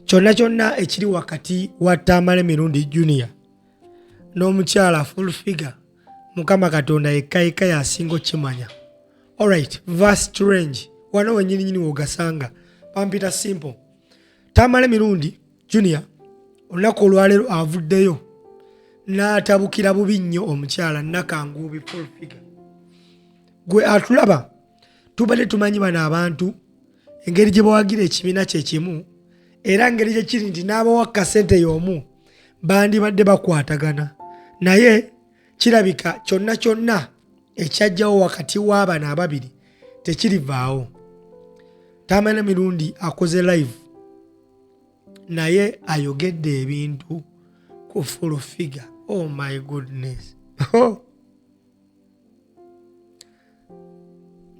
kyonna ekiri wakati wa Tamale Mirundi Junior n'omukyala full figure Mukama Katonda yekka yasinga okimanya. Alright, vast range. Wano wenyini wogasanga. Pampita simple. Tamale Mirundi Junior olunaku olwaleero avuddeyo n'atabukira bubi nnyo omukyala Nakangubi full figure. Gwe atulaba tubadde tumanyi bano abantu engeri gye bawagira ekibiina kye kimu era ngeri gye kiri nti n'abawa kasente y'omu bandibadde bakwatagana naye kirabika kyonna ekyajjawo wakati w'abana ababiri tekirivaawo. Tamale Mirundi akoze live naye ayogedde ebintu ku full figure. Oh my goodness.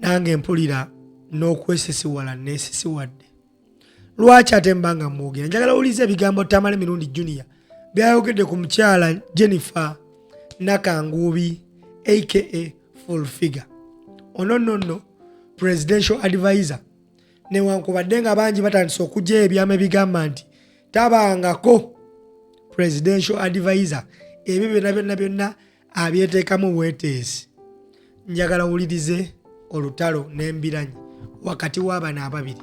Nange mpulira n'okwesisiwala neesisiwadde. Lwaki ate mbanga mwogera? Njagala ulize ebigambo Tamale Mirundi Junior byayogedde ku mukyala Jennifer Nakangubi aka full figure. Ono presidential advisor newankubadde nga bangi batandise okujja ebyama ebigamba nti tabangako presidential advisor ebyo byonna abyeteekamu bweteesi. Njagala wulirize olutalo n'embiranyi wakati w'abana ababiri.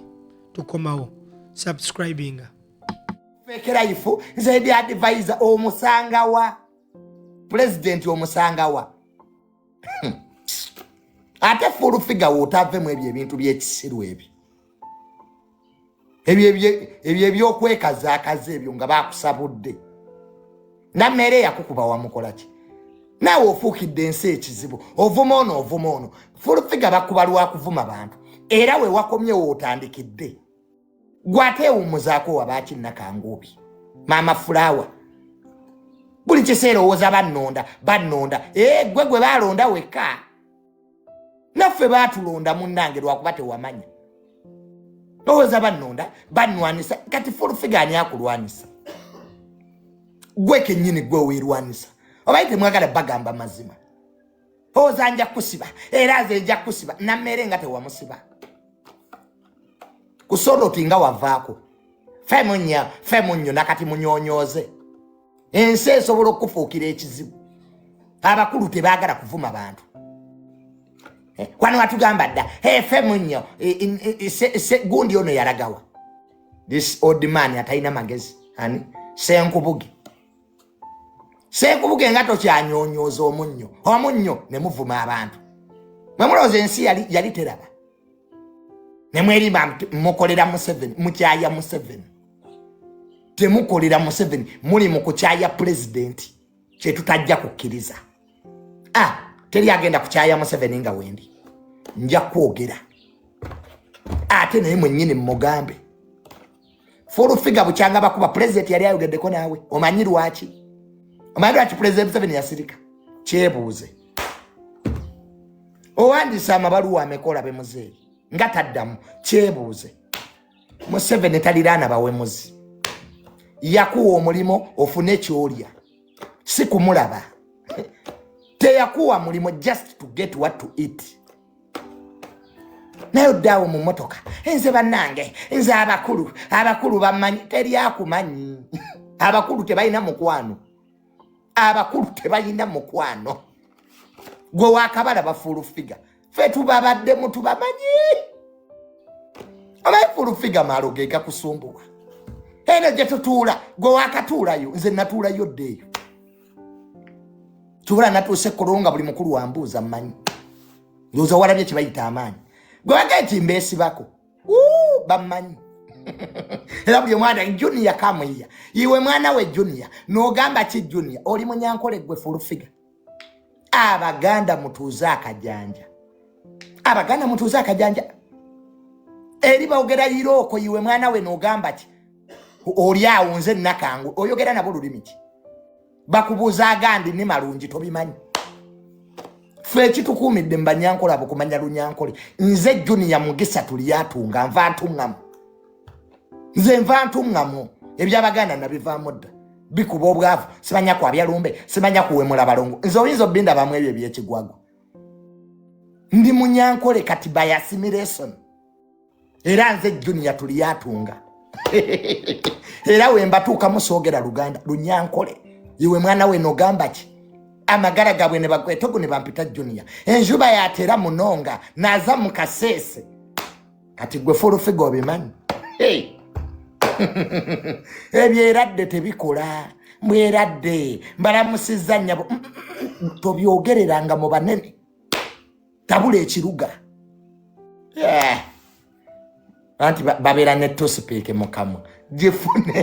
Tukomawo subscribinga fekera ifu nzedi advisor omusangawa president omusangawa ate full figure wotavemu ebyo ebintu by'ekisiru ebyo ebyokwekazaakaza ebyo nga bakusabudde nammere yakukuba wamukolaki nawe ofuukidde ensi ekizibu ovuma ono full figure bakuba lwakuvuma bantu era we wakomye wootandikidde gwateewumuzaako wabaaki Nakangubi Mama Flower buli kiseera owooza bannonda gwe baalonda wekka naffe baatulonda munnange lwakuba tewamanya owooza bannwanisa kati full figure ani akulwanisa gwe kennyini gwe weerwanisa obaye temwagala bagamba mazima owooza nja kusiba era nze nja kusiba nammere nga tewamusiba kusoloti nga wavaako femu nnyo nakati munyonyoze ensi esobola okufuukira ekizibu abakulu tebaagala kuvuma bantu kwano watugamba dda femu nnyo gundi ono yalagawa this old man atalina magezi ani Senkubuge nga tokyanyonyoza omunnyo ne muvuma abantu mwemulowooza ensi yali teraba nemwerimba mukolera Museveni mukyaya Museveni temukolera Museveni muli mu kukyaya pulezidenti kyetutajja kukkiriza. Teri agenda kukyaya Museveni nga wendi nja kwogera ate naye mwennyini mugambe full figure bukyanga bakuba pulezidenti yali ayogeddeko naawe omanyi lwaki pulezidenti Museveni yasirika kyebuuze owandiisa amabaluwa amekola bemuzeeyi nga taddamu kyebuuze Museveni taliraana bawemuzi yakuwa omulimo ofune kyolya si kumulaba teyakuwa mulimo just to get what to eat naye oddawo mu mmotoka nze bannange nze abakulu bamanyi teri akumanyi abakulu tebalina mukwano gwe wakabalaba full figure ffe tubabaddemu tubamanyi omaye full figure maalo geeka kusumbuwa eno gye tutuula gwe wakatuulayo nze natuulayo ddeeyo tubula natuuse kolonga buli mukulu wambuuza mmanyi ndowooza walabye kye bayita amaanyi gwe wagenti mbeesibako bammanyi era buli mwana Junior kamwiya iwe mwana we Junior n'ogamba ki Junior oli munyankole gwe full figure. Abaganda mutuuze akajanja eri bawogera irooko iwe mwana we n'ogamba ki oli awo nze Nakangu oyogera nabo lulimi ki bakubuuza agandi ni malungi tobimanyi ffe kitukuumidde mu banyankole abo kumanya lunyankole nze Junior Mugisa tuliyatunga nva ntuŋŋamu ebyabaganda nabivaamu dda bikuba obwavu simanya kwabya lumbe simanya kuwemula balongo nze oyinza obbinda bamu ebyo ebyekigwago ndi munyankole kati by assimilation era nze Junior tuliyatunga Era wemba tuuka musogera Luganda Lunyankole iwe mwana we nogamba ki amagara gabwe ne bakwetogo ne bampita Junior enjuba yatera munonga naza mukasese kati gwe Furufiga obimanyi ebyeradde tebikola mweradde mbalamusiza nnyabo tobyogereranga mu banene tabula ekiruga anti babera ne tospeak mukamwa jefune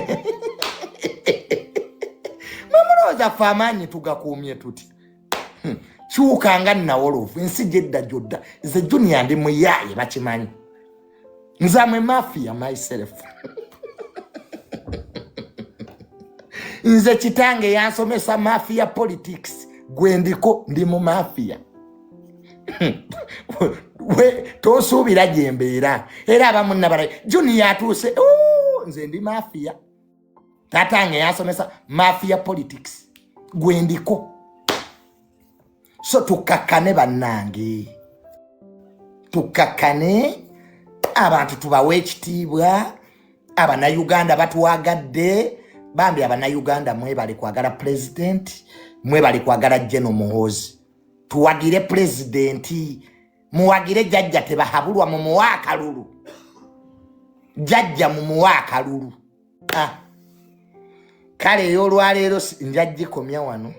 mamuloza famanyi tugakumye tuti chuukanga nawolovu ensi jedda jodda ze Junior ndi muyaye bakimanyi nzamwe mafia myself nze kitange yansomesa mafia politics gwendiko ndi mu mafia we tosuubira jembeera era abamunna bala Junior atuuse nze ndi mafia tatange yansomesa mafia politics gwendiko so tukakane bannange tukakane abantu tubawe ekitiibwa abannayuganda batuwagadde bambi abannayuganda mwebale kwagala president mwebale kwagala General Muhoozi tuwagire presidenti muwagire jajja tebahabulwa mu muwaakalulu jajja mu muwaakalulu kale y'olwaleero njaggikomya wano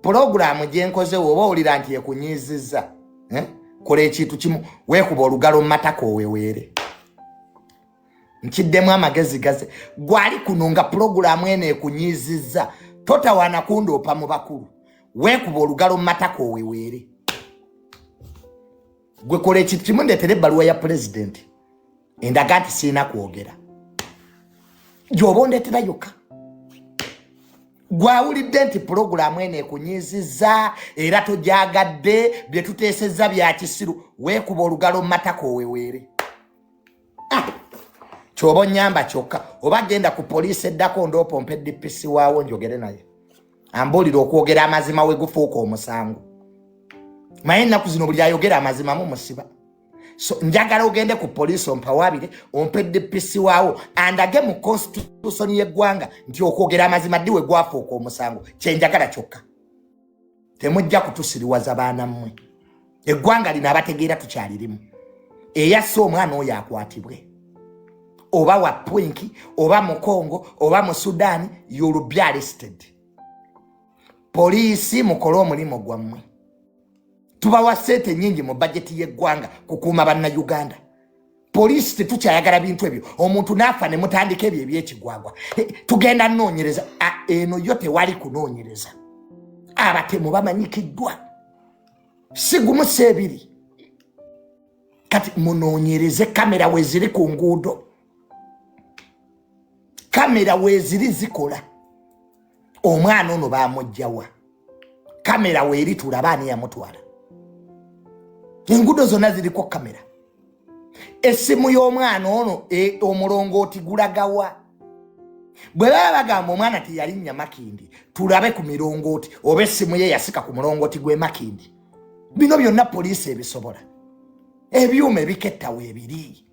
pulogulaamu gye nkoze oba olira nti ekunyiizizza kola ekintu kimu weekuba olugalo mu matako oweweere nkiddemu amagezi gaze gwali kuno nga pulogulaamu eno ekunyiizizza totawaana kundoopa mu bakulu weekuba olugalo mu matako oweweere gwe kola ekintu kimu ndeetere ebbaluwa ya pulezidenti endaga nti siina kwogera gy'oba ondeetera yokka gwawulidde nti pulogulaamu eno ekunyiizizza era tojagadde bye tuteesezza bya kisiru weekuba olugalo mu matako oweweere kyoba onnyamba kyokka oba genda ku poliisi eddako ndopompa DPC waawo njogere naye ambuulira okwogera amazima we gufuuka omusango naye ennaku zino buli ayogera amazima mu musiba so njagala ogende ku poliisi ompawabire ompe DPC waawo andage mu constitution y'eggwanga nti okwogera amazima ddiwe gwafuuka omusango kyenjagala kyokka temujja kutusiriwaza baana mmwe eggwanga lino abategeera tukyalirimu eyasse omwana oyo akwatibwe oba wa Pwinki oba mu Congo oba mu Sudan you'll be arrested poliisi mukole omulimu gwammwe tubawa ssente nnyingi mu bajeti y'eggwanga kukuuma bannayuganda poliisi tetukyayagala bintu ebyo omuntu n'afa ne mutandika ebyo ebyekigwagwa tugenda nnoonyereza eno yo tewali kunoonyereza abatemu bamanyikiddwa si gumu si ebiri kati munoonyereze kamera we ziri ku nguudo kamera we ziri zikola omwana ono bamugjawa kamera we eri tulaba ani yamutwala enguudo zonna ziriko kamera essimu y'omwana ono omulongooti gulagawa bwe baba bagamba omwana teyalinnya Makindi tulabe ku mirongooti oba essimu ye yasika ku mulongooti gwe Makindi bino byonna poliisi ebisobola ebyuma ebikettawo ebiri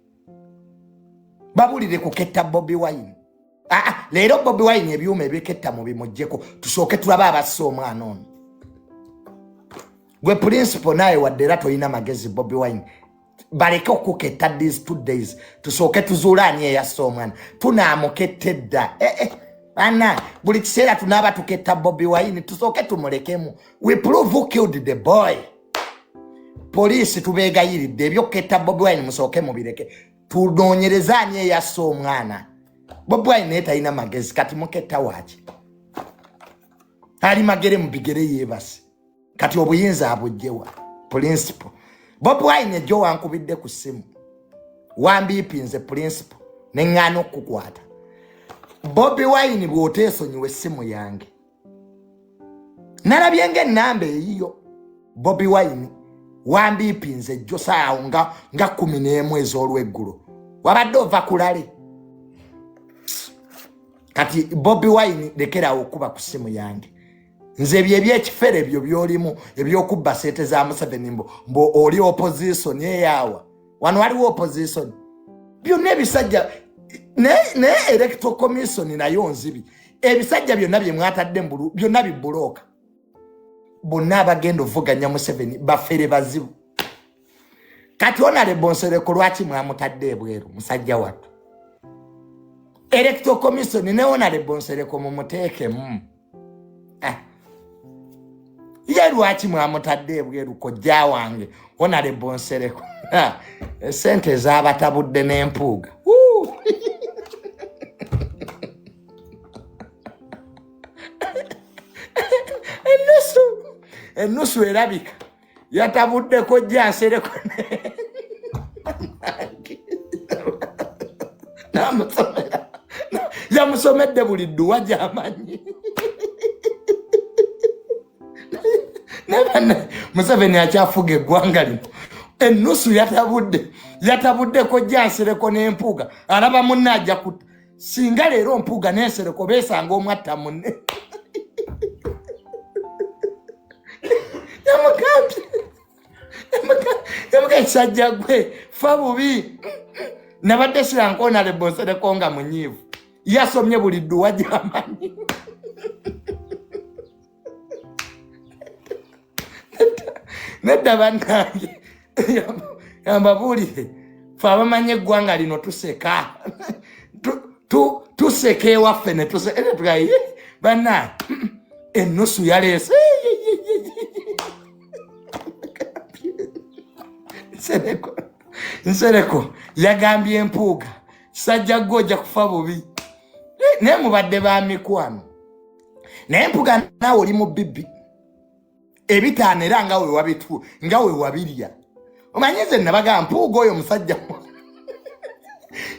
babulire kuketta Bobi Wine leero Bobi Wine ebyuma ebiketta mu bimuggyeko tusooke tulabe abasse omwana ono gwe principal naye wadde era toyina magezi Bobi Wine baleke okuketta these 2 days tusooke tuzuule ani eyasse omwana tunaamuketta edda ana buli kiseera tunaaba tuketta Bobi Wine tusooke tumulekemu we prove who killed the boy poliisi tubeegayiridde ebyokuketta Bobi Wine musooke mubireke tunoonyereza ani eyasse omwana Bobi Wine naye talina magezi kati muketta waaki ali magere mu bigere yeebase kati obuyinza abugjewa principal Bobi Wine ejjo wankubidde ku ssimu wambiipinze principal neŋŋaana okukukwata Bobi Wine bw'oteesonyiwa essimu yange nalabye ng'ennamba eyiyo Bobi Wine wambiipinze ejjo saawo nga 11 ez'olweggulo wabadde ova kulale kati Bobi Wine lekerawo okuba ku ssimu yange nze by'ebyekifere ebyo by'olimu ebyokubba sente za Museveni mbo oli opposition eyawa wano waliwo opposition byonna ebisajja ne electoral commission nayo nzibi ebisajja byonna bye mwatadde mbulu byonna bibuloka bonna abagenda ovuganya Museveni bafere bazibu kati Honorable Nsereko lwaki mwamutadde ebweru musajja wattu electoral commission ne Honorable Nsereko mumuteeke ye lwaki mwamutadde ebweru kojja wange Honorable Nsereko sente z'abatabudde n'empuuga Enusu erabika yatabudde kojja Nsereko yamusomedde buli dduwa gy'amanyi Museveni akyafuga eggwanga lino enusu yatabudde kojja Nsereko n'empuuga alaba munne ajja kutta singa leero mpuuga n'Ensereko beesanga omwatta munne yamuga ekisajja gwe fa bubi nabadde siranko Honorable Nsereko nga munyiivu yasomye buli dduwa gy'amanyi nedda bannange yambabuulire fe abamanye eggwanga lino tuseka tuseka ewaffe netugaye bannange enusu yaleese Nsereko yagambye empuuga kisajja gwe ojja kufa bubi naye mubadde ba mikwano naye empuuga naawe oli mu bibbi ebitaano era nga we wabirya omanyize nabaga mpuuga oyo musajja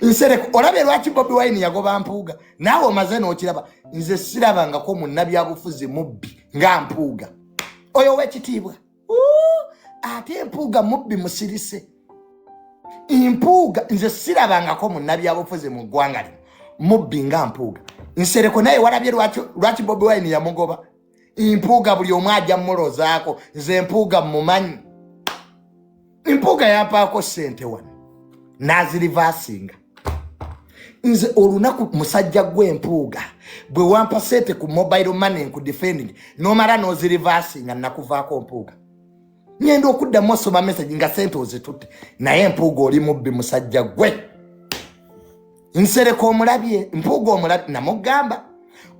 Nsereko olabe lwaki Bobi Wine yagoba mpuuga naawe omaze n'okiraba nze sirabangako munnabyabufuzi mubbi nga mpuuga oyo w'ekitiibwa ate empuuga mubbi musirise impuuga nze sirabangako munnabyabufuzi mu ggwanga lino mubbi nga mpuuga Nsereko naye walabye lwaki Bobi Wine yamugoba impuuga buli omu ajja mmulozaako nze empuuga mmumanyi impuuga yampaako ssente wano n'azirivasinga nze olunaku musajja gw'empuuga bwe wampa ssente ku mobile money nkudefending n'omala n'ozirivasinga nakuvaako mpuuga ngenda okuddamu osoma message nga ssente ozitutte naye empuuga oli mubbi musajja gwe Nsereko omulabye mpuuga omulabye namugamba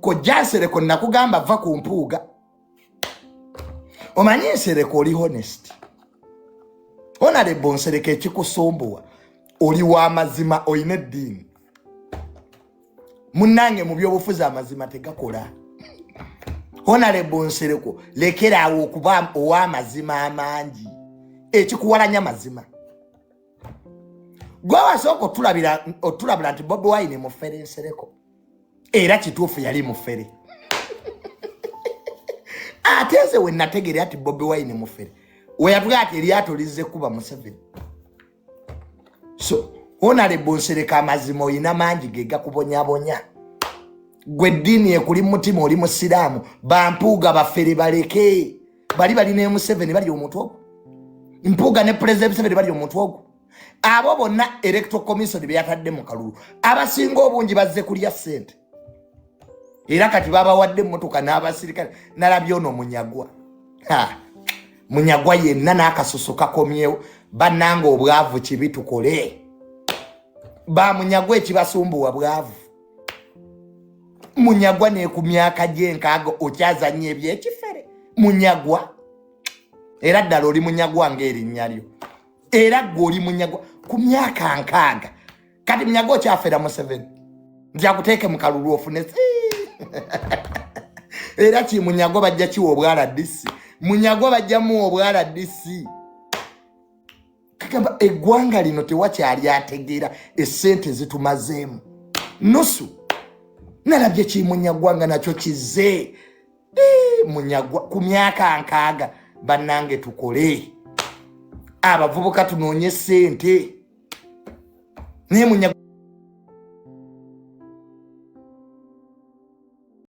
kojja Nsereko nakugamba va ku mpuuga omanyi Nsereko oli honest Honorable Nsereko ekikusumbuwa oli w'amazima oyina eddiini munnange mu byobufuzi amazima tegakola Honorable Nsereko lekeraawo okuba ow'amazima amangi ekikuwalanya mazima gwe wasooka otulabira nti Bobi Wine mufere Nsereko era kituufu yali mufere ate nze we nategere ati Bobi Wine mufere we yatugaa ati eryato lizze kuba Museveni so Honorable Nsereko amazima oyina mangi ge gakubonyabonya gwe ddiini ekuli mutima oli musiraamu bampuuga bafere baleke bali ne Museveni bali omuntu ogwo mpuuga ne President Museveni bali omuntu ogwo abo bonna electoral commission beyatadde mu kalulu abasinga obungi bazze kulya ssente era kati babawadde emmotoka n'abasirikale nalabye ono munyagwa yenna n'akasusu kakomyewo bannanga obwavu kibi tukole bamunyagwa ekibasumbuwa bwavu munyagwa ne ku myaka gyenkaaga okyazanya ebyekifere munyagwa era ddala oli munyagwa ng'erinnya lyo era gwe oli munyagwa ku myaka nkaaga kati munyagwa okyafera Museveni njakuteeke mu kalulu ofune era ki munyagwa bajja kiwa obwaladisi munyagwa bajjamu obwaladisi kagamba eggwanga lino tewakyali ategeera essente zitumazeemu nusu nalabye ki munyagwa nga nakyo kize munyagwa ku myaka nkaaga bannange tukole abavubuka tunoonye ssente naye munyagwa